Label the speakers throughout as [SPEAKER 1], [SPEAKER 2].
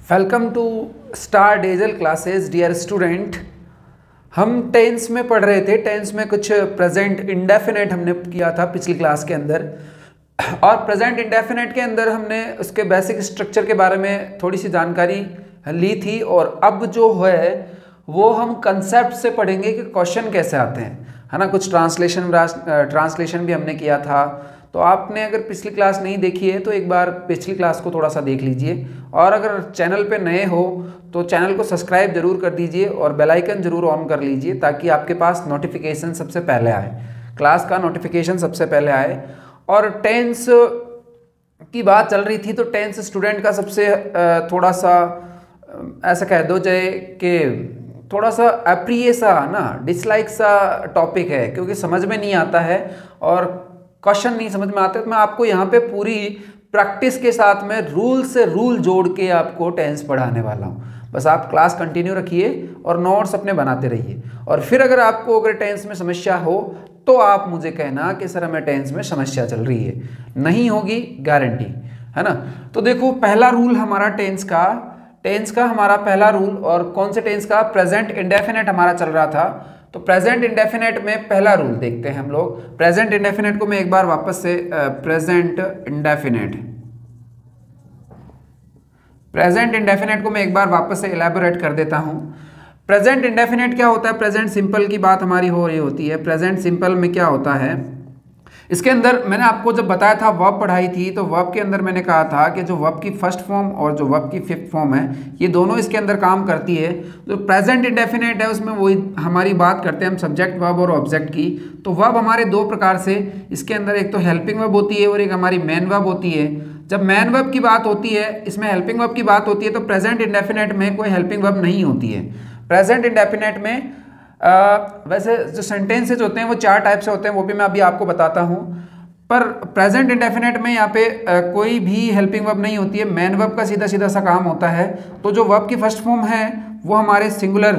[SPEAKER 1] Welcome to star डेजल classes dear student. हम tense में पढ़ रहे थे। टेंस में कुछ प्रेजेंट इंडेफिनेट हमने किया था पिछली क्लास के अंदर, और प्रेजेंट इंडेफिनेट के अंदर हमने उसके बेसिक स्ट्रक्चर के बारे में थोड़ी सी जानकारी ली थी। और अब जो है वो हम कंसेप्ट से पढ़ेंगे कि क्वेश्चन कैसे आते हैं, है ना। कुछ ट्रांसलेशन भी हमने किया था। तो आपने अगर पिछली क्लास नहीं देखी है तो एक बार पिछली क्लास को थोड़ा सा देख लीजिए, और अगर चैनल पे नए हो तो चैनल को सब्सक्राइब जरूर कर दीजिए और बेल आइकन जरूर ऑन कर लीजिए ताकि आपके पास नोटिफिकेशन सबसे पहले आए, क्लास का नोटिफिकेशन सबसे पहले आए। और टेंस की बात चल रही थी तो टेंस स्टूडेंट का सबसे थोड़ा सा ऐसा कह दो जाए कि थोड़ा सा अप्रिय सा ना, डिसलाइक सा टॉपिक है, क्योंकि समझ में नहीं आता है और क्वेश्चन नहीं समझ में आते। तो मैं आपको यहाँ पे पूरी प्रैक्टिस के साथ में रूल से रूल जोड़ के आपको टेंस पढ़ाने वाला हूँ। बस आप क्लास कंटिन्यू रखिए और नोट्स अपने बनाते रहिए। और फिर अगर टेंस में समस्या हो तो आप मुझे कहना कि सर हमें टेंस में समस्या चल रही है। नहीं होगी गारंटी, है ना। तो देखो, पहला रूल हमारा टेंस का हमारा पहला रूल, और कौन से टेंस का? प्रेजेंट इंडेफिनेट हमारा चल रहा था। तो प्रेजेंट इंडेफिनेट में पहला रूल देखते हैं हम लोग। प्रेजेंट इंडेफिनेट को मैं एक बार वापस से प्रेजेंट इंडेफिनेट को मैं एक बार वापस से इलैबोरेट कर देता हूं। प्रेजेंट इंडेफिनेट क्या होता है? प्रेजेंट सिंपल की बात हमारी हो रही होती है। प्रेजेंट सिंपल में क्या होता है? इसके अंदर मैंने आपको जब बताया था, वर्ब पढ़ाई थी, तो वर्ब के अंदर मैंने कहा था कि जो वर्ब की फर्स्ट फॉर्म और जो वर्ब की फिफ्थ फॉर्म है, ये दोनों इसके अंदर काम करती है। जो प्रेजेंट इंडेफिनेट है उसमें वही हमारी बात करते हैं हम सब्जेक्ट वर्ब और ऑब्जेक्ट की। तो वर्ब हमारे दो प्रकार से इसके अंदर, एक तो हेल्पिंग वर्ब होती है और एक हमारी मेन वर्ब होती है। जब मेन वर्ब की बात होती है, इसमें हेल्पिंग वर्ब की बात होती है, तो प्रेजेंट इंडेफिनेट में कोई हेल्पिंग वर्ब नहीं होती है। प्रेजेंट इंडेफिनेट में वैसे जो सेंटेंसेज होते हैं वो चार टाइप से होते हैं, वो भी मैं अभी आपको बताता हूँ। पर प्रेजेंट इंडेफिनेट में यहाँ पे कोई भी हेल्पिंग वर्ब नहीं होती है। मेन वर्ब का सीधा सीधा सा काम होता है। तो जो वर्ब की फर्स्ट फॉर्म है वो हमारे सिंगुलर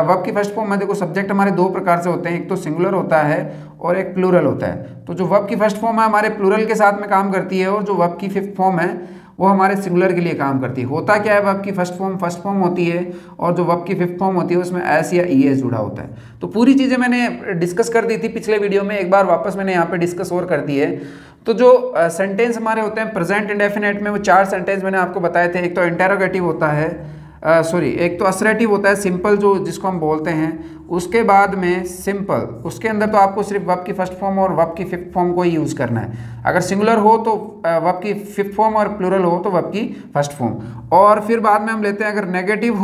[SPEAKER 1] वर्ब की फर्स्ट फॉर्म में, देखो सब्जेक्ट हमारे दो प्रकार से होते हैं, एक तो सिंगुलर होता है और एक प्लूरल होता है। तो जो वर्ब की फर्स्ट फॉर्म है हमारे प्लूरल के साथ में काम करती है, और जो वर्ब की फिफ्थ फॉर्म है वो हमारे सिंगुलर के लिए काम करती है। होता क्या है? वर्ब की फर्स्ट फॉर्म होती है, और जो वर्ब की फिफ्थ फॉर्म होती है उसमें एस या ई एस जुड़ा होता है। तो पूरी चीज़ें मैंने डिस्कस कर दी थी पिछले वीडियो में, एक बार वापस मैंने यहाँ पे डिस्कस और कर दी है। तो जो सेंटेंस हमारे होते हैं प्रेजेंट इंडेफिनेट में, वो चार सेंटेंस मैंने आपको बताए थे। एक तो इंटेरोगेटिव होता है, एक तो असरेटिव होता है, सिंपल जो जिसको हम बोलते हैं। उसके बाद में सिंपल, उसके अंदर तो आपको सिर्फ वर्ब की फर्स्ट फॉर्म और वर्ब की फिफ्थ फॉर्म को ही यूज़ करना है। अगर सिंगुलर हो तो वर्ब की फिफ्थ फॉर्म, और प्लूरल हो तो वर्ब की फर्स्ट फॉर्म। और फिर बाद में हम लेते हैं अगर नेगेटिव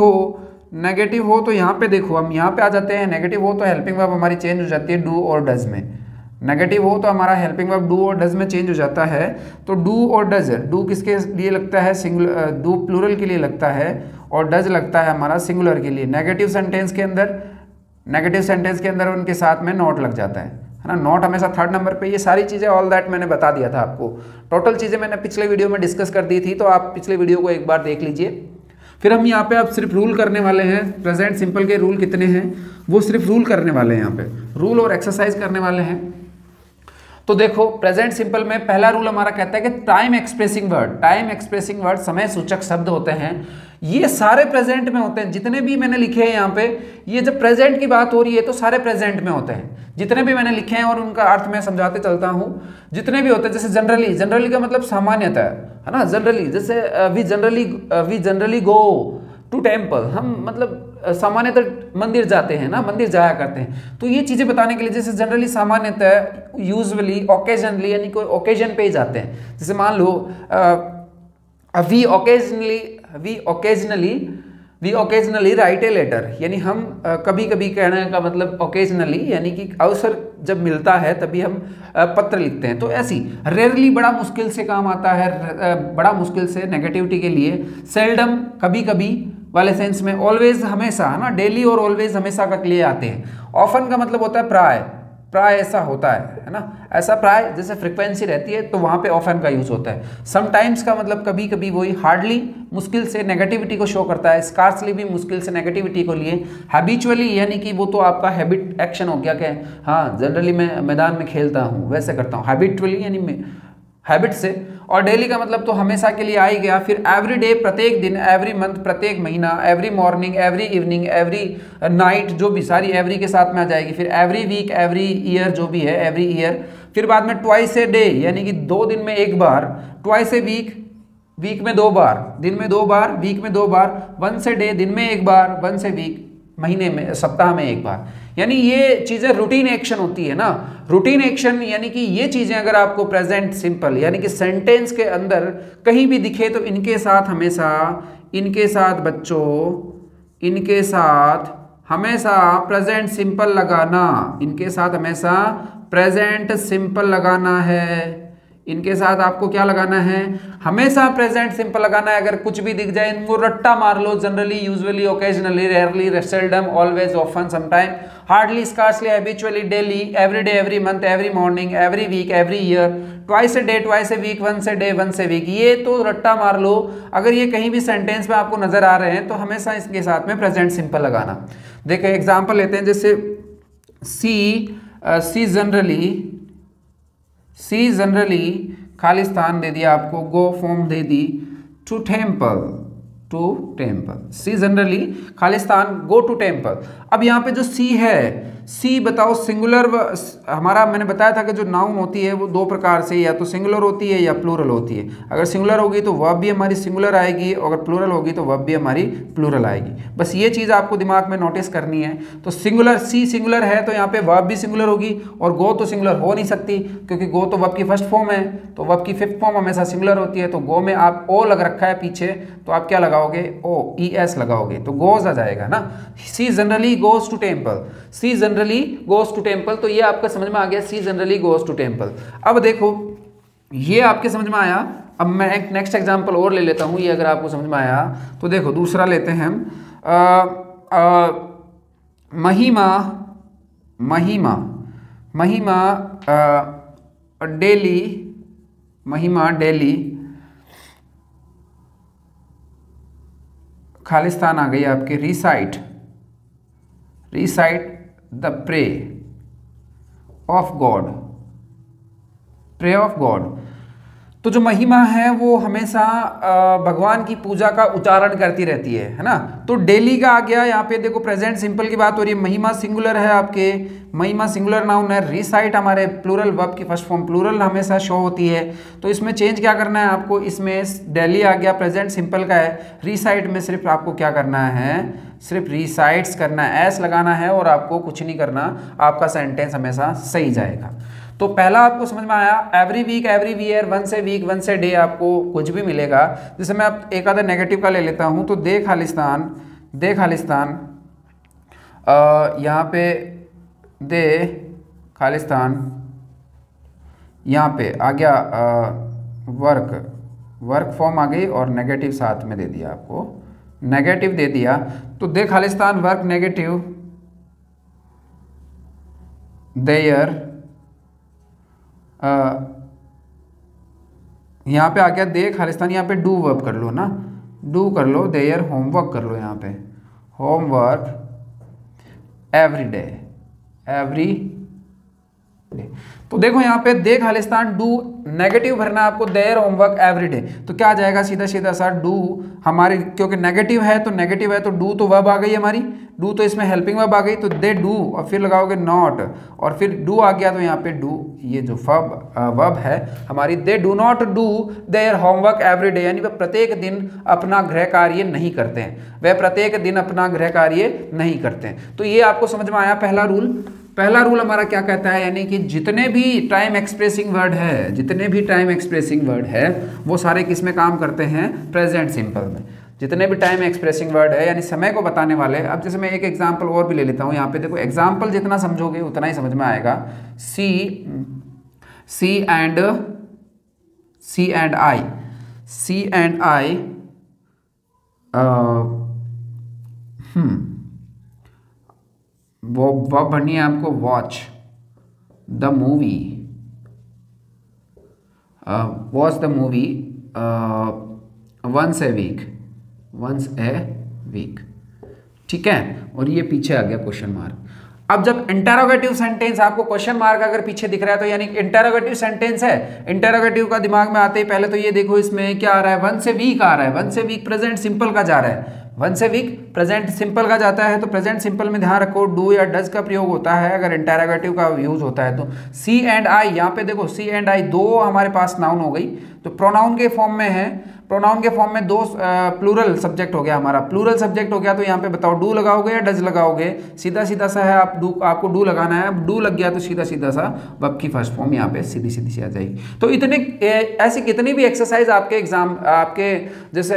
[SPEAKER 1] हो तो यहाँ पे देखो, हम यहाँ पे आ जाते हैं। नेगेटिव हो तो हेल्पिंग वर्ब हमारी चेंज हो जाती है डू और डज में। नेगेटिव हो तो हमारा हेल्पिंग वर्ब डू और डज में चेंज हो जाता है। तो डू और डज, डू किसके लिए लगता है? सिंगुलर, डू प्लूरल के लिए लगता है, और डज लगता है हमारा सिंगुलर के लिए। नेगेटिव सेंटेंस के अंदर उनके साथ में नॉट लग जाता है ना। नॉट हमेशा थर्ड नंबर पे। ये सारी चीज़ें ऑल दैट मैंने बता दिया था आपको। टोटल चीज़ें मैंने पिछले वीडियो में डिस्कस कर दी थी, तो आप पिछले वीडियो को एक बार देख लीजिए। फिर हम यहाँ पे अब सिर्फ रूल करने वाले हैं। प्रेजेंट सिंपल के रूल कितने हैं वो सिर्फ रूल करने वाले हैं, यहाँ पे रूल और एक्सरसाइज करने वाले हैं। तो देखो, प्रेजेंट सिंपल में पहला रूल हमारा कहता है कि टाइम एक्सप्रेसिंग वर्ड समय सूचक शब्द होते हैं, ये सारे प्रेजेंट में होते हैं। जितने भी मैंने लिखे हैं यहाँ पे, ये जब प्रेजेंट की बात हो रही है तो सारे प्रेजेंट में होते हैं। जितने भी मैंने लिखे हैं और उनका अर्थ मैं समझाते चलता हूँ। जितने भी होते हैं, जैसे जनरली का मतलब सामान्यतः, है ना। जनरली, जैसे we generally go to temple, हम मतलब सामान्यतः मंदिर जाते हैं ना, मंदिर जाया करते हैं। तो ये चीज़ें बताने के लिए, जैसे जनरली, सामान्यतः, यूजुअली, ओकेजनली, यानी कोई ओकेजन पे ही जाते हैं। जैसे मान लो we occasionally write a letter, यानी हम कभी कभी, कहने का मतलब ओकेजनली यानी कि अवसर जब मिलता है तभी हम पत्र लिखते हैं। तो ऐसी रेयरली बड़ा मुश्किल से काम आता है, बड़ा मुश्किल से नेगेटिविटी के लिए। सेल्डम कभी कभी वाले सेंस में। ऑलवेज हमेशा, है ना, डेली और ऑलवेज हमेशा का लिए आते हैं। ऑफन का मतलब होता है प्राय ऐसा होता है ना। ऐसा प्राय जैसे फ्रिक्वेंसी रहती है तो वहाँ पे ऑफन का यूज होता है। समटाइम्स का मतलब कभी कभी, वही हार्डली मुश्किल से नेगेटिविटी को शो करता है। स्कार्सली भी मुश्किल से नेगेटिविटी को लिए। हैबिचुअली यानी कि वो तो आपका हैबिट एक्शन हो गया कि हाँ जनरली मैं मैदान में खेलता हूँ, वैसे करता हूँ। हैबिचुअली यानी हैबिट से, और डेली का मतलब तो हमेशा के लिए आ ही गया। फिर एवरी डे प्रत्येक दिन, एवरी मंथ प्रत्येक महीना, every morning, every evening, every night, जो भी सारी एवरी के साथ में आ जाएगी। फिर एवरी वीक, एवरी ईयर जो भी है, एवरी ईयर। फिर बाद में ट्वाइस ए डे, यानी कि 2 दिन में एक बार। ट्वाइस ए वीक, वीक में 2 बार, दिन में 2 बार, वीक में 2 बार। वंस ए डे, दिन में 1 बार। वंस ए वीक, महीने में, सप्ताह में 1 बार। यानी ये चीजें रूटीन एक्शन होती है ना। रूटीन एक्शन यानी कि ये चीजें अगर आपको प्रेजेंट सिंपल यानी कि सेंटेंस के अंदर कहीं भी दिखे तो इनके साथ हमेशा, इनके साथ बच्चों, इनके साथ हमेशा प्रेजेंट सिंपल लगाना, इनके साथ हमेशा प्रेजेंट सिंपल लगाना है। इनके साथ आपको क्या लगाना है? हमेशा प्रेजेंट सिंपल लगाना है। अगर कुछ भी दिख जाए इनको रट्टा मार लो। Generally, usually, occasionally, rarely, seldom, always, often, sometime, hardly, scarcely, habitually, daily, every day, every month, every morning, every week, every year, twice a day, twice a week, once a day, once a week. ये तो रट्टा मार लो। अगर ये कहीं भी sentence में आपको नजर आ रहे हैं तो हमेशा इसके साथ में प्रेजेंट सिंपल लगाना। देखिए एग्जाम्पल लेते हैं, जैसे सी जनरली खालिस्तान दे दिया आपको, गो फॉर्म दे दी, to temple, she generally Khalistan go to temple. अब यहाँ पे जो सी है, सी बताओ सिंगुलर, हमारा मैंने बताया था कि जो नाउन होती है वो 2 प्रकार से, या तो सिंगुलर होती है या प्लूरल होती है। अगर सिंगुलर होगी तो वर्ब भी हमारी सिंगुलर आएगी, और अगर प्लूरल होगी तो वर्ब भी हमारी प्लूरल आएगी। बस ये चीज़ आपको दिमाग में नोटिस करनी है। तो सिंगुलर, सी सिंगुलर है तो यहाँ पे वर्ब भी सिंगुलर होगी, और गो तो सिंगुलर हो नहीं सकती क्योंकि गो तो वर्ब की फर्स्ट फॉर्म है, तो वर्ब की 5th फॉर्म हमेशा सिंगुलर होती है। तो गो में आप ओ लग रखा है पीछे, तो आप क्या लगाओगे? ओ, ES लगाओगे तो गोज आ जाएगा ना। She generally goes to temple, she generally goes to temple. तो ये आपका समझ में आ गया, she generally goes to temple. अब देखो ये आपके समझ में आया। अब मैं एक नेक्स्ट एग्जांपल और ले लेता हूँ, ये अगर आपको समझ में आया तो देखो दूसरा लेते हैं हम। महिमा डेली खालिस्तान आ गई आपके, recite the prey of God. तो जो महिमा है वो हमेशा भगवान की पूजा का उच्चारण करती रहती है ना। तो डेली का आ गया यहाँ पे, देखो प्रेजेंट सिंपल की बात हो रही है। महिमा सिंगुलर है आपके, महिमा सिंगुलर नाउन है। रिसाइट हमारे प्लूरल, वर्ब की फर्स्ट फॉर्म प्लूरल हमेशा शो होती है। तो इसमें चेंज क्या करना है आपको? इसमें डेली आ गया, प्रेजेंट सिंपल का है। रिसाइट में सिर्फ आपको क्या करना है? सिर्फ रिसाइट्स करना है, एस लगाना है, और आपको कुछ नहीं करना, आपका सेंटेंस हमेशा सही जाएगा। तो पहला आपको समझ में आया, every week, every year, once a week, once a day, आपको कुछ भी मिलेगा। जैसे मैं अब एक आधा नेगेटिव का ले लेता हूँ, तो दे खालिस्तान, यहाँ पे दे खालिस्तान, यहाँ पे आ गया वर्क फॉर्म आ गई, और नेगेटिव साथ में दे दिया आपको, नेगेटिव दे दिया। तो दे खालिस्तान वर्क नेगेटिव, देयर, यहाँ पे आ गया दे खालिस्तान, यहाँ पे डू वर्ब कर लो ना, डू कर लो, देयर होमवर्क कर लो, यहाँ पे होमवर्क एवरी डे। तो देखो यहाँ पे दे खालिस्तान डू, नेगेटिव भरना आपको, देयर होमवर्क एवरी डे। तो क्या आ जाएगा? सीधा सीधा सा डू हमारे, क्योंकि नेगेटिव है तो डू तो वर्ब आ गई हमारी, डू तो इसमें हेल्पिंग वर्ब आ गई, तो दे डू, और फिर लगाओगे नॉट, और फिर डू आ गया, तो यहाँ पे डू, ये जो वर्ब है हमारी, they do not do their homework every day, यानी वह प्रत्येक दिन अपना गृह कार्य नहीं करते हैं, वह प्रत्येक दिन अपना गृह कार्य नहीं करते हैं। तो ये आपको समझ में आया पहला रूल हमारा क्या कहता है, यानी कि जितने भी टाइम एक्सप्रेसिंग वर्ड है वो सारे किस में काम करते हैं? प्रेजेंट सिंपल में। जितने भी टाइम एक्सप्रेसिंग वर्ड है यानी समय को बताने वाले। अब जैसे मैं एक एग्जांपल और भी ले लेता हूँ, यहाँ पे देखो एग्जांपल जितना समझोगे उतना ही समझ में आएगा। सी एंड आई वो भरनी है आपको, watch the movie once a week, ठीक है। और ये पीछे आ गया क्वेश्चन मार्क। अब जब इंटरोगेटिव सेंटेंस आपको क्वेश्चन मार्क अगर पीछे दिख रहा है तो यानी इंटरोगेटिव सेंटेंस है। इंटरोगेटिव का दिमाग में आते ही पहले तो ये देखो इसमें क्या आ रहा है, वन से वीक आ रहा है, वन से वीक प्रेजेंट सिंपल का जा रहा है, वन से वीक प्रेजेंट सिंपल का जाता है। तो प्रेजेंट सिंपल में ध्यान रखो डू या डज का प्रयोग होता है अगर इंटरोगेटिव का यूज होता है तो। सी एंड आई, यहाँ पे देखो सी एंड आई दो हमारे पास नाउन हो गई, तो प्रोनाउन के फॉर्म में है, प्रोनाउन के फॉर्म में दो प्लूरल सब्जेक्ट हो गया हमारा, प्लूरल सब्जेक्ट हो गया। तो यहाँ पे बताओ डू लगाओगे या डज लगाओगे, सीधा सीधा सा है, आपको डू लगाना है। अब डू लग गया तो सीधा सीधा सा वर्ब की फर्स्ट फॉर्म यहाँ पे सीधी सीधी सी आ जाएगी। तो इतने ऐसी कितनी भी एक्सरसाइज आपके एग्जाम आपके जैसे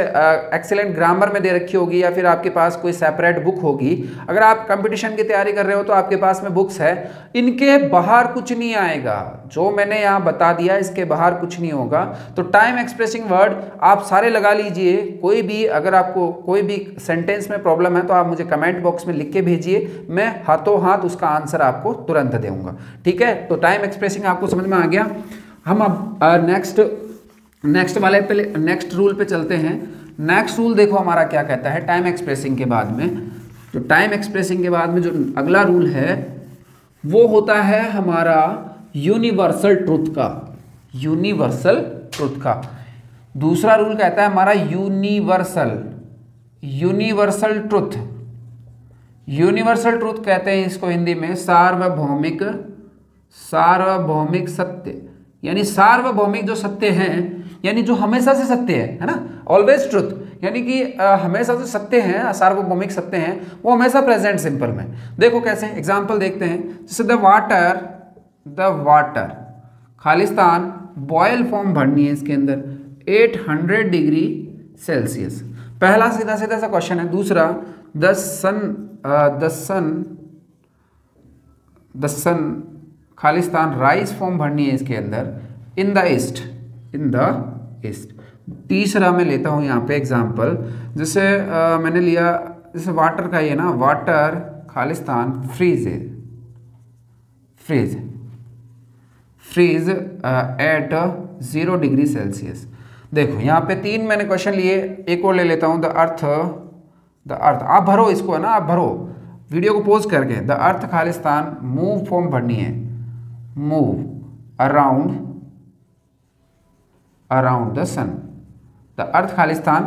[SPEAKER 1] एक्सीलेंट ग्रामर में दे रखी होगी या फिर आपके पास कोई सेपरेट बुक होगी, अगर आप कंपटीशन की तैयारी कर रहे हो तो आपके पास में बुक्स है, इनके बाहर कुछ नहीं आएगा, जो मैंने यहाँ बता दिया इसके बाहर कुछ नहीं होगा। तो टाइम एक्सप्रेसिंग वर्ड आप सारे लगा लीजिए, कोई भी अगर आपको कोई भी सेंटेंस में प्रॉब्लम है तो आप मुझे कमेंट बॉक्स में लिख के भेजिए, मैं हाथों हाथ उसका आंसर आपको तुरंत दूंगा, ठीक है। तो टाइम एक्सप्रेसिंग आपको समझ में आ गया। हम अब नेक्स्ट रूल पे चलते हैं। नेक्स्ट रूल देखो हमारा क्या कहता है टाइम एक्सप्रेसिंग के बाद में। तो टाइम एक्सप्रेसिंग के बाद में जो अगला रूल है वो होता है हमारा यूनिवर्सल ट्रुथ का, यूनिवर्सल ट्रुथ का। दूसरा रूल कहता है हमारा यूनिवर्सल ट्रुथ। यूनिवर्सल ट्रुथ कहते हैं इसको हिंदी में सार्वभौमिक सत्य, यानी सार्वभौमिक जो सत्य हैं, यानी जो हमेशा से सत्य है ना, ऑलवेज ट्रुथ, यानी कि हमेशा से सत्य हैं, सार्वभौमिक सत्य हैं, वो हमेशा प्रेजेंट सिंपल में। देखो कैसे, एग्जाम्पल देखते हैं। जैसे द वाटर खालिस्तान, बॉयल फॉर्म भरनी है इसके अंदर 800 डिग्री सेल्सियस, पहला सीधा सीधा सा क्वेश्चन है। दूसरा द सन खालिस्तान, राइस फॉर्म भरनी है इसके अंदर इन द ईस्ट। तीसरा मैं लेता हूँ यहाँ पे एग्जाम्पल, जैसे मैंने लिया जैसे वाटर का ये ना, वाटर खालिस्तान फ्रीज एट 0 डिग्री सेल्सियस। देखो यहाँ पे 3 मैंने क्वेश्चन लिए, एक और ले लेता हूँ द अर्थ। आप भरो इसको है ना, आप भरो वीडियो को पोज करके। द अर्थ खालिस्तान मूव फॉर्म भरनी है, move around the sun. The earth खालिस्तान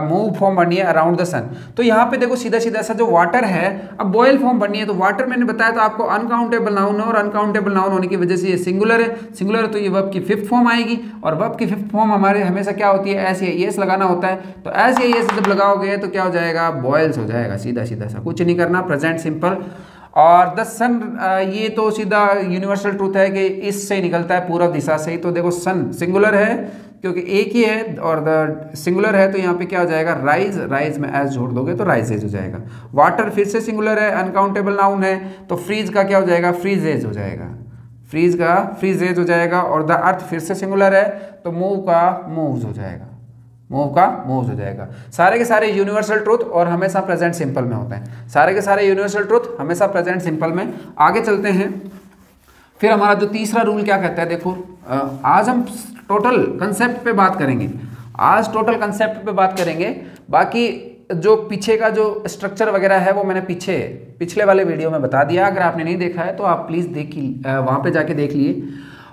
[SPEAKER 1] मूव फॉर्म बननी है अराउंड द सन। तो यहाँ पे देखो सीधा सीधा सा जो वाटर है, अब बॉयल फॉर्म बननी है, तो वाटर मैंने बताया तो आपको अनकाउंटेबल नाउन है, और अनकाउंटेबल नाउन होने की वजह से ये सिंगुलर है तो ये वर्ब की 5th फॉर्म आएगी, और वर्ब की 5th फॉर्म हमारे हमेशा क्या होती है, एस या एस लगाना होता है। तो एस या एस जब लगाओगे तो क्या हो जाएगा, बॉयल्स हो जाएगा, सीधा सीधा सा, कुछ नहीं करना, प्रेजेंट सिंपल। और द सन, ये तो सीधा यूनिवर्सल ट्रूथ है कि इससे निकलता है पूर्व दिशा से ही। तो देखो सन सिंगुलर है क्योंकि एक ही है, और द सिंगुलर है तो यहाँ पे क्या हो जाएगा, राइज में एस जोड़ दोगे तो राइजेज हो जाएगा। वाटर फिर से सिंगुलर है, अनकाउंटेबल नाउन है, तो फ्रीज का क्या हो जाएगा, फ्रीजेज हो जाएगा, फ्रीज का फ्रीजेज हो जाएगा। और द अर्थ फिर से सिंगुलर है तो मूव का मूव्स हो जाएगा, मूव्स हो जाएगा। सारे के सारे यूनिवर्सल ट्रूथ और हमेशा प्रेजेंट सिंपल में होते हैं, सारे के सारे यूनिवर्सल ट्रूथ हमेशा प्रेजेंट सिंपल में। आगे चलते हैं, फिर हमारा जो तीसरा रूल क्या कहता है, देखो आज हम टोटल कंसेप्ट पे बात करेंगे, बाकी जो पीछे का जो स्ट्रक्चर वगैरह है वो मैंने पिछले वाले वीडियो में बता दिया, अगर आपने नहीं देखा है तो आप प्लीज़ देखिए, वहाँ पे जाके देख लिए।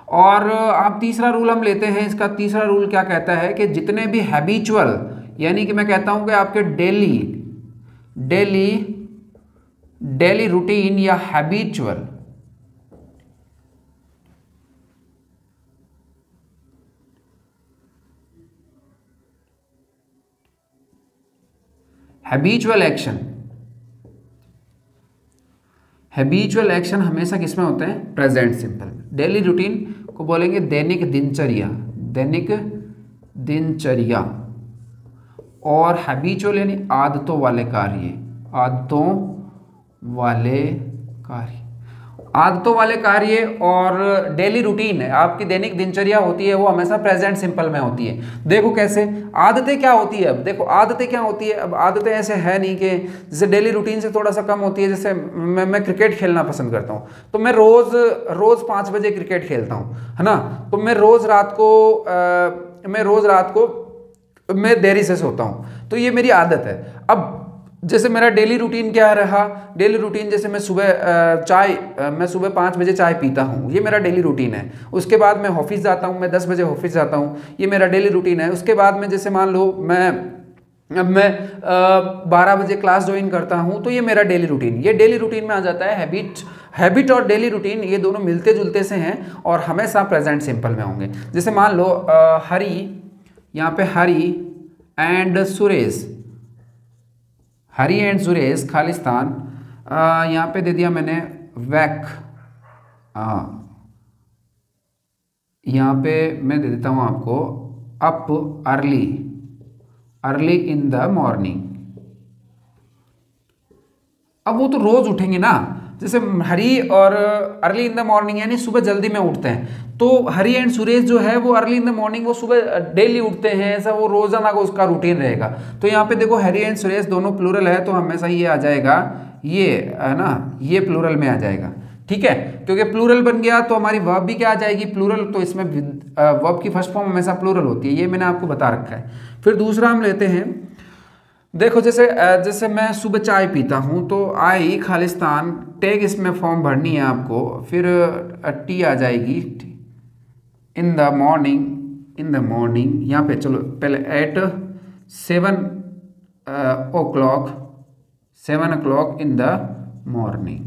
[SPEAKER 1] और आप तीसरा रूल हम लेते हैं, इसका तीसरा रूल क्या कहता है कि जितने भी हैबिचुअल, यानी कि मैं कहता हूँ कि आपके डेली रूटीन या हैबिचुअल एक्शन हमेशा किसमें होते हैं, प्रेजेंट सिंपल। डेली रूटीन को बोलेंगे दैनिक दिनचर्या, और हैबिचुअल यानी आदतों वाले कार्य, और डेली रूटीन है आपकी दैनिक दिनचर्या होती है, वो हमेशा प्रेजेंट सिंपल में होती है। देखो कैसे, आदतें क्या होती है, अब देखो आदतें क्या होती है, अब आदतें ऐसे है नहीं कि जैसे डेली रूटीन से थोड़ा सा कम होती है। जैसे मैं क्रिकेट खेलना पसंद करता हूँ, तो मैं रोज 5 बजे क्रिकेट खेलता हूँ, है ना। तो मैं रोज रात को मैं देरी से सोता हूँ, तो ये मेरी आदत है। अब जैसे मेरा डेली रूटीन क्या रहा, डेली रूटीन जैसे मैं सुबह 5 बजे चाय पीता हूँ, ये मेरा डेली रूटीन है। उसके बाद मैं ऑफिस जाता हूँ, मैं 10 बजे ऑफिस जाता हूँ, ये मेरा डेली रूटीन है। उसके बाद में जैसे मान लो मैं 12 बजे क्लास ज्वाइन करता हूँ, तो ये मेरा डेली रूटीन, ये डेली रूटीन में आ जाता है। हैबिट और डेली रूटीन ये दोनों मिलते जुलते से हैं और हमेशा प्रेजेंट सिंपल में होंगे। जैसे मान लो हरी, यहाँ पे हरी एंड सुरेश, हरी एंड सुरेश खालिस्तान, यहाँ पे दे दिया मैंने वैक, यहाँ पे मैं दे देता हूँ आपको up early in the morning. अब वो तो रोज उठेंगे ना, जैसे हरी और अर्ली इन द मॉर्निंग यानी सुबह जल्दी में उठते हैं, तो हरी एंड सुरेश जो है वो अर्ली इन द मॉर्निंग वो सुबह डेली उठते हैं, ऐसा वो रोजाना का उसका रूटीन रहेगा। तो यहाँ पे देखो हरी एंड सुरेश दोनों प्लूरल है, तो हमेशा ये आ जाएगा, ये है ना, ये प्लूरल में आ जाएगा। ठीक है, क्योंकि प्लूरल बन गया तो हमारी वर्ब भी क्या आ जाएगी, प्लूरल। तो इसमें वर्ब की फर्स्ट फॉर्म हमेशा प्लूरल होती है, ये मैंने आपको बता रखा है। फिर दूसरा हम लेते हैं, देखो जैसे मैं सुबह चाय पीता हूँ, तो आई खालिस्तान, टेक इसमें फॉर्म भरनी है आपको, फिर टी आ जाएगी, इन द मॉर्निंग, यहाँ पे चलो पहले at 7 o'clock in the morning,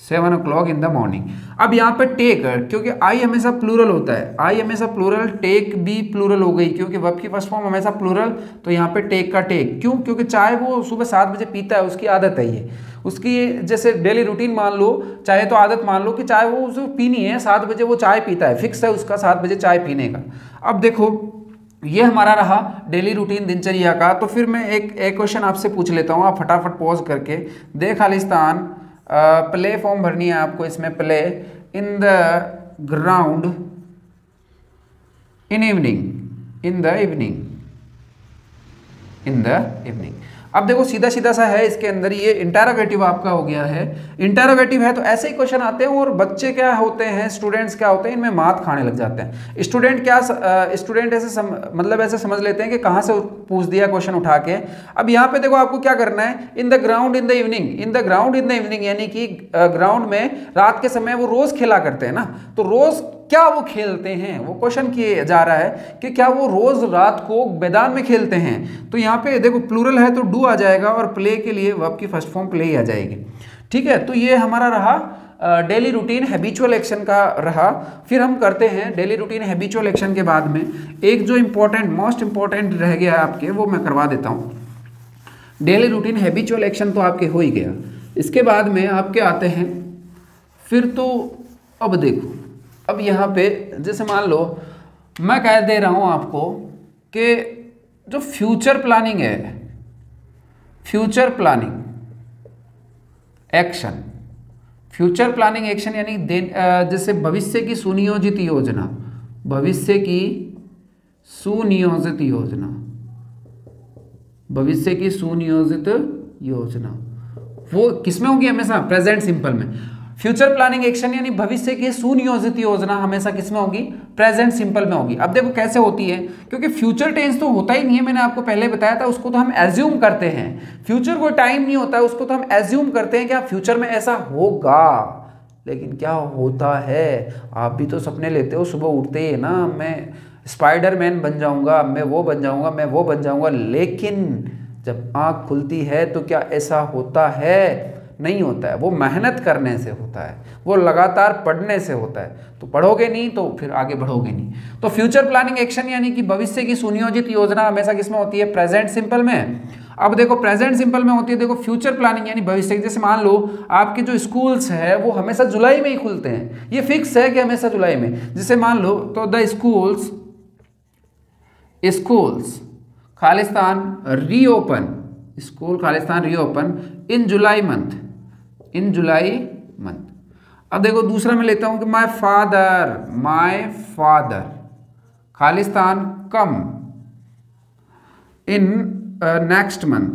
[SPEAKER 1] 7 o'clock in the morning. अब यहाँ पे टेक, क्योंकि आई हमेशा प्लूरल होता है, आई हमेशा प्लूरल, टेक भी प्लूरल हो गई, क्योंकि वर्ब की फर्स्ट फॉर्म हमेशा प्लूरल, तो यहाँ पे टेक का टेक। क्यों? क्योंकि चाय वो सुबह 7 बजे पीता है, उसकी आदत है ये, उसकी जैसे डेली रूटीन मान लो, चाहे तो आदत मान लो कि चाय वो उसे पीनी है, 7 बजे वो चाय पीता है, फिक्स है उसका 7 बजे चाय पीने का। अब देखो ये हमारा रहा डेली रूटीन दिनचर्या का। तो फिर मैं एक क्वेश्चन आपसे पूछ लेता हूँ, आप फटाफट पॉज करके दे खालिस्तान, प्ले फॉर्म भरनी है आपको इसमें, play in the ground in the evening. अब देखो सीधा सीधा सा है इसके अंदर, ये इंटरोगेटिव आपका हो गया है। इंटरोगेटिव है तो ऐसे ही क्वेश्चन आते हैं, और बच्चे क्या होते हैं, स्टूडेंट्स क्या होते हैं, इनमें मात खाने लग जाते हैं। स्टूडेंट ऐसे मतलब ऐसे समझ लेते हैं कि कहाँ से पूछ दिया क्वेश्चन उठा के। अब यहाँ पे देखो आपको क्या करना है, in the ground in the evening, यानी कि ग्राउंड में रात के समय वो रोज खेला करते हैं ना, तो रोज क्या वो खेलते हैं, वो क्वेश्चन किए जा रहा है कि क्या वो रोज रात को मैदान में खेलते हैं। तो यहाँ पे देखो प्लूरल है तो डू आ जाएगा, और प्ले के लिए वर्ब की फर्स्ट फॉर्म प्ले ही आ जाएगी। ठीक है, तो ये हमारा रहा डेली रूटीन हैबिचुअल एक्शन का रहा। फिर हम करते हैं डेली रूटीन हैबिचुअल एक्शन के बाद में एक जो मोस्ट इंपॉर्टेंट रह गया है आपके, वो मैं करवा देता हूँ। डेली रूटीन हैबिचुअल एक्शन तो आपके हो ही गया, इसके बाद में आपके आते हैं फिर तो, अब देखो अब यहाँ पे जैसे मान लो मैं कह दे रहा हूँ आपको कि जो फ्यूचर प्लानिंग है, फ्यूचर प्लानिंग एक्शन यानी जैसे भविष्य की सुनियोजित योजना, वो किसमें होगी, हमेशा प्रेजेंट सिंपल में। फ्यूचर प्लानिंग एक्शन यानी भविष्य की सुनियोजित योजना हमेशा किसमें होगी, प्रेजेंट सिंपल में होगी। अब देखो कैसे होती है, क्योंकि फ्यूचर टेंस तो होता ही नहीं है, मैंने आपको पहले बताया था, उसको तो हम एज्यूम करते हैं। फ्यूचर कोई टाइम नहीं होता है, उसको तो हम एज्यूम करते हैं कि फ्यूचर में ऐसा होगा, लेकिन क्या होता है, आप भी तो सपने लेते हो सुबह उठते ही ना, मैं स्पाइडरमैन बन जाऊंगा, मैं वो बन जाऊंगा, लेकिन जब आँख खुलती है तो क्या ऐसा होता है, नहीं होता है। वो मेहनत करने से होता है, वो लगातार पढ़ने से होता है। तो पढ़ोगे नहीं तो फिर आगे बढ़ोगे नहीं। तो फ्यूचर प्लानिंग एक्शन यानी कि भविष्य की सुनियोजित योजना हमेशा किसमें होती है, प्रेजेंट सिंपल में। अब देखो प्रेजेंट सिंपल में होती है, देखो फ्यूचर प्लानिंग यानी भविष्य, जैसे मान लो आपके जो स्कूल्स है वो हमेशा जुलाई में ही खुलते हैं, ये फिक्स है कि हमेशा जुलाई में। जैसे मान लो तो the schools Khalistan reopen, school Khalistan reopen in July month. अब देखो दूसरा मैं लेता हूं कि my father Khalistan come in next month.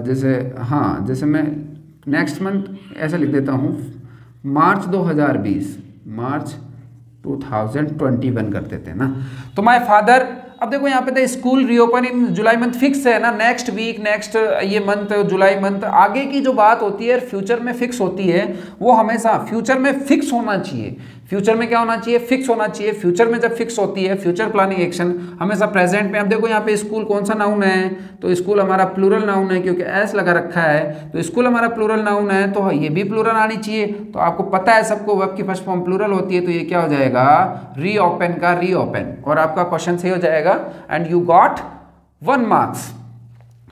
[SPEAKER 1] जैसे मैं नेक्स्ट मंथ ऐसा लिख देता हूं, मार्च 2021 कर देते हैं ना। तो माय फादर अब देखो यहाँ पे the school reopen in July month fix है ना, नेक्स्ट वीक, नेक्स्ट ये मंथ, जुलाई मंथ, आगे की जो बात होती है फ्यूचर में फिक्स होती है, वो हमेशा फ्यूचर में फिक्स होना चाहिए। फ्यूचर में क्या होना चाहिए? फिक्स होना चाहिए। फ्यूचर में जब फिक्स होती है फ्यूचर प्लानिंग एक्शन हमेशा प्रेजेंट में। अब देखो यहाँ पे स्कूल कौन सा नाउन है, तो स्कूल हमारा प्लूरल नाउन है क्योंकि एस लगा रखा है, तो स्कूल हमारा प्लूरल नाउन है, तो ये भी प्लूरल आनी चाहिए। तो आपको पता है सबको वर्ब की फर्स्ट फॉर्म प्लूरल होती है, तो ये क्या हो जाएगा? रीओपन का रीओपन, और आपका क्वेश्चन सही हो जाएगा एंड यू गॉट 1 मार्क्स।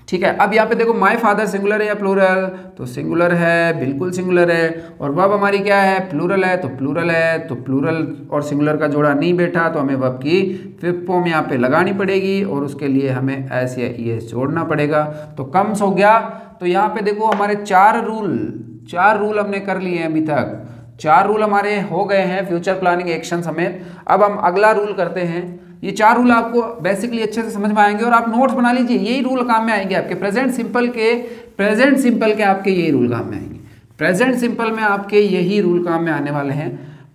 [SPEAKER 1] ठीक है, अब यहाँ पे देखो माय फादर सिंगुलर है या प्लूरल, तो सिंगुलर है, बिल्कुल सिंगुलर है, और वर्ब हमारी क्या है? प्लूरल है, तो प्लूरल है, तो प्लूरल और सिंगुलर का जोड़ा नहीं बैठा, तो हमें वर्ब की फिफ्थ फॉर्म यहाँ पे लगानी पड़ेगी, और उसके लिए हमें एस या ईएस जोड़ना पड़ेगा। तो कम्स हो गया। तो यहाँ पे देखो हमारे 4 रूल हमने कर लिए हैं अभी तक, 4 रूल हमारे हो गए हैं फ्यूचर प्लानिंग एक्शन समेत। अब हम अगला रूल करते हैं। ये 4 रूल आपको बेसिकली अच्छे से समझ में आएंगे, और आप नोट्स बना लीजिए, यही रूल काम में आएंगे आपके प्रेजेंट सिंपल के आपके यही रूल काम में आएंगे। प्रेजेंट सिंपल में आपके यही रूल काम में आने वाले हैं।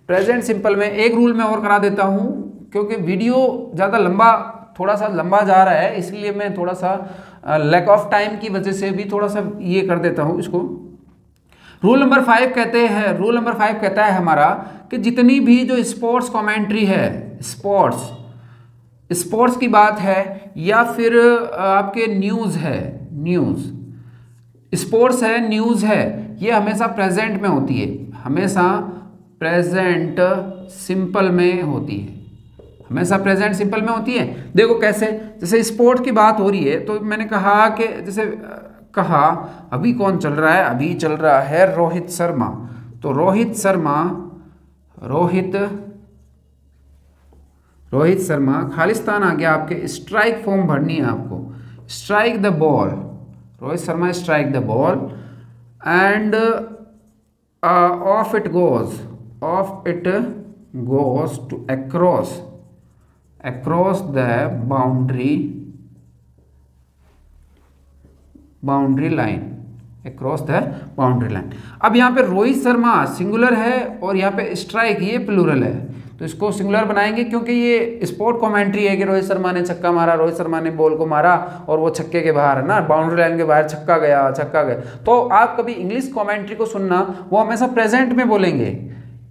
[SPEAKER 1] प्रेजेंट सिंपल में एक रूल मैं और करा देता हूँ, क्योंकि वीडियो ज़्यादा थोड़ा सा लंबा जा रहा है, इसलिए मैं थोड़ा सा लैक ऑफ टाइम की वजह से भी थोड़ा सा ये कर देता हूँ इसको। रूल नंबर 5 कहता है हमारा कि जितनी भी जो स्पोर्ट्स कमेंट्री है, स्पोर्ट्स की बात है, या फिर आपके न्यूज़ है, स्पोर्ट्स है, न्यूज़ है, ये हमेशा प्रेजेंट में होती है, हमेशा प्रेजेंट सिंपल में होती है, हमेशा प्रेजेंट सिंपल में होती है। देखो कैसे, जैसे स्पोर्ट की बात हो रही है, तो मैंने कहा कि जैसे कहा अभी कौन चल रहा है? अभी चल रहा है रोहित शर्मा। तो रोहित शर्मा खालिस्तान आ गया आपके, स्ट्राइक फॉर्म भरनी है आपको, strike the ball, Rohit Sharma strike the ball, and off it goes to across the boundary line, across the boundary line. अब यहाँ पे रोहित शर्मा सिंगुलर है, और यहाँ पे स्ट्राइक ये प्लूरल है, तो इसको सिंगुलर बनाएंगे क्योंकि ये स्पोर्ट कमेंट्री है कि रोहित शर्मा ने छक्का मारा, रोहित शर्मा ने बॉल को मारा और वो छक्के के बाहर है ना, बाउंड्री लाइन के बाहर छक्का गया। तो आप कभी इंग्लिश कमेंट्री को सुनना, वो हमेशा प्रेजेंट में बोलेंगे।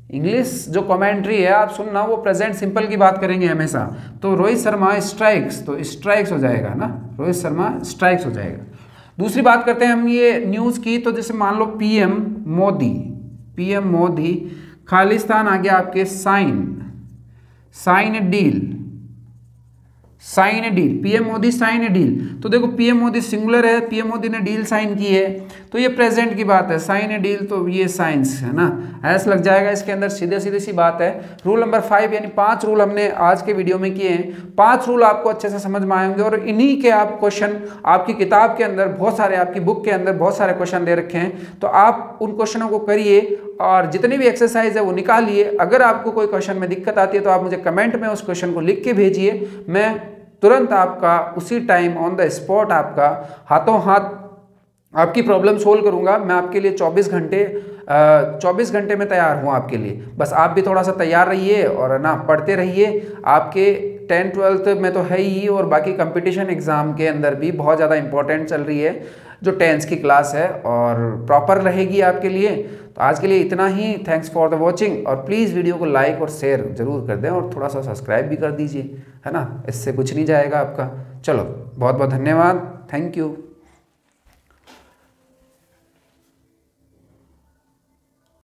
[SPEAKER 1] इंग्लिश जो कमेंट्री है आप सुनना, वो प्रेजेंट सिंपल की बात करेंगे हमेशा। तो रोहित शर्मा स्ट्राइक्स, तो स्ट्राइक्स हो जाएगा ना, रोहित शर्मा स्ट्राइक्स हो जाएगा। दूसरी बात करते हैं हम ये न्यूज़ की, तो जैसे मान लो पीएम मोदी खालिस्तान आ गया आपके sign deal, PM Modi sign deal. तो देखो पीएम मोदी सिंगुलर है, पीएम मोदी ने डील साइन की है, तो ये प्रेजेंट की बात है, साइन डील, तो ये साइंस है ना, ऐसा लग जाएगा इसके अंदर, सीधे सी बात है। रूल नंबर 5 यानी 5 रूल हमने आज के वीडियो में किए हैं। 5 रूल आपको अच्छे से समझ में आएंगे, और इन्हीं के आप क्वेश्चन आपकी किताब के अंदर बहुत सारे, आपकी बुक के अंदर बहुत सारे क्वेश्चन दे रखे हैं, तो आप उन क्वेश्चनों को करिए, और जितनी भी एक्सरसाइज है वो निकालिए। अगर आपको कोई क्वेश्चन में दिक्कत आती है तो आप मुझे कमेंट में उस क्वेश्चन को लिख के भेजिए, मैं तुरंत आपका उसी टाइम ऑन द स्पॉट आपका हाथों हाथ आपकी प्रॉब्लम सोल्व करूंगा। मैं आपके लिए 24 घंटे में तैयार हूँ आपके लिए। बस आप भी थोड़ा सा तैयार रहिए और ना पढ़ते रहिए। आपके 10th 12th में तो है ही, और बाकी कंपटीशन एग्ज़ाम के अंदर भी बहुत ज़्यादा इंपॉर्टेंट चल रही है जो 10th की क्लास है, और प्रॉपर रहेगी आपके लिए। तो आज के लिए इतना ही। थैंक्स फॉर द वॉचिंग, और प्लीज़ वीडियो को लाइक और शेयर ज़रूर कर दें, और थोड़ा सा सब्सक्राइब भी कर दीजिए, है ना, इससे कुछ नहीं जाएगा आपका। चलो, बहुत बहुत धन्यवाद, थैंक यू।